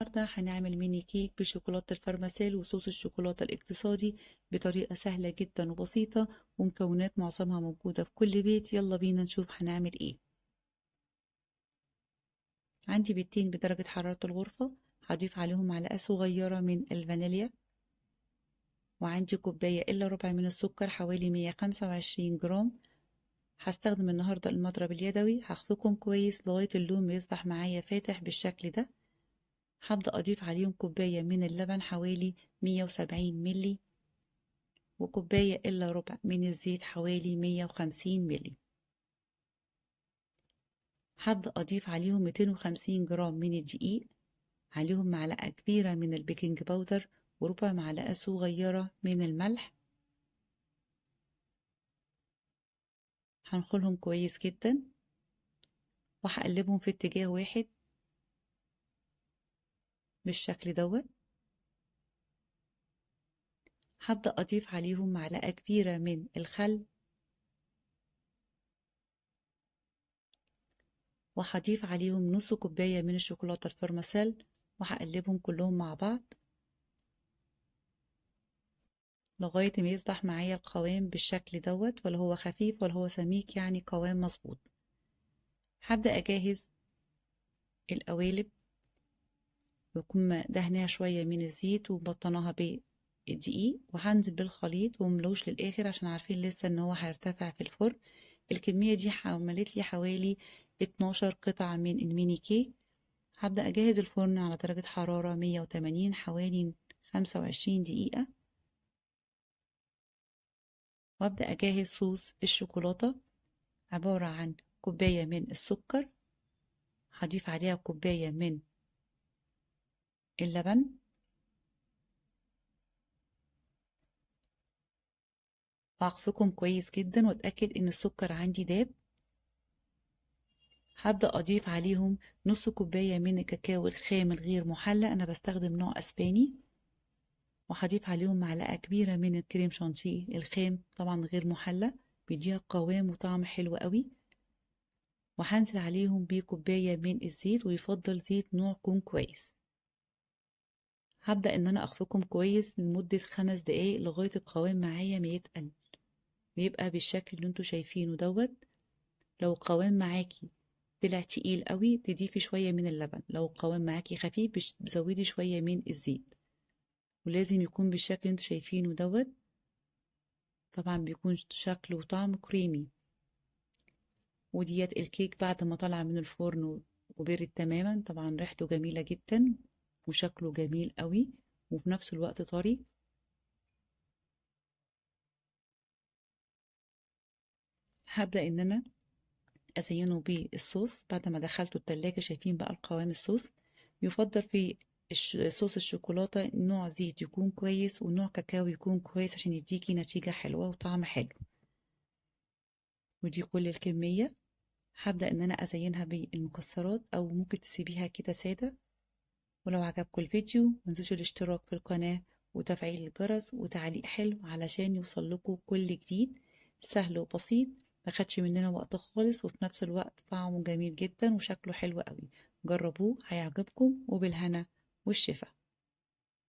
النهارده هنعمل ميني كيك بشوكولاتة الفرماسيل وصوص الشوكولاتة الاقتصادي بطريقة سهلة جدا وبسيطة، ومكونات معظمها موجودة في كل بيت. يلا بينا نشوف هنعمل ايه. عندي بيضتين بدرجة حرارة الغرفة، هضيف عليهم معلقة صغيرة من الفانيليا، وعندي كوباية إلا ربع من السكر حوالي 125 جرام. هستخدم النهاردة المضرب اليدوي، هخفقهم كويس لغاية اللون ما يصبح معايا فاتح بالشكل ده. هبدأ أضيف عليهم كوباية من اللبن حوالي 170 ملي، وكوباية إلا ربع من الزيت حوالي 150 ملي. هبدأ أضيف عليهم 250 جرام من الدقيق، عليهم معلقة كبيرة من البيكنج باودر، وربع معلقة صغيرة من الملح. هنخلهم كويس جدا وهقلبهم في اتجاه واحد بالشكل دوت. هبدأ أضيف عليهم معلقة كبيرة من الخل، وهضيف عليهم نص كوباية من الشوكولاتة الفرماسيل، وهقلبهم كلهم مع بعض لغاية ما يصبح معايا القوام بالشكل دوت، ولا هو خفيف ولا هو سميك، يعني قوام مظبوط. هبدأ أجهز القوالب، بكون دهناها شوية من الزيت ومبطناها بالدقيق، وهنزل بالخليط وملوش للآخر عشان عارفين لسه ان هو هيرتفع في الفرن. الكمية دي عملت لي حوالي 12 قطعة من الميني كيك. هبدأ أجهز الفرن على درجة حرارة 180 حوالي 25 دقيقة، وأبدأ أجهز صوص الشوكولاتة. عبارة عن كوباية من السكر، هضيف عليها كوباية من اللبن، وهخفقهم كويس جدا واتأكد ان السكر عندي داب. هبدأ اضيف عليهم نص كوباية من الكاكاو الخام الغير محلى، انا بستخدم نوع اسباني، وهضيف عليهم معلقة كبيرة من الكريم شانتيه الخام طبعا غير محلى، بيديها قوام وطعم حلو قوي. وهنزل عليهم بكوباية من الزيت، ويفضل زيت نوع يكون كويس. هبدأ ان انا اخفقهم كويس لمدة 5 دقايق لغاية القوام معايا ما يتقل ويبقى بالشكل اللي انتوا شايفينه دوت. لو القوام معاكي طلع تقيل قوي تضيفي شوية من اللبن، لو القوام معاكي خفيف بزودي شوية من الزيت، ولازم يكون بالشكل اللي انتوا شايفينه دوت. طبعا بيكون شكل وطعم كريمي. وديت الكيك بعد ما طلع من الفرن وبرد تماما، طبعا ريحته جميلة جدا وشكله جميل قوي وفي نفس الوقت طري. هبدأ ان انا ازينه بالصوص بعد ما دخلته التلاجة. شايفين بقى القوام الصوص. يفضل في صوص الشوكولاتة نوع زيت يكون كويس ونوع كاكاو يكون كويس عشان يديكي نتيجة حلوة وطعم حلو. ودي كل الكمية. هبدأ ان انا ازينها بالمكسرات او ممكن تسيبيها كده سادة. ولو عجبكم الفيديو متنسوش الاشتراك في القناة وتفعيل الجرس وتعليق حلو علشان يوصل لكم كل جديد. سهل وبسيط، ما خدش مننا وقت خالص، وفي نفس الوقت طعمه جميل جدا وشكله حلو قوي. جربوه هيعجبكم، وبالهنا والشفا.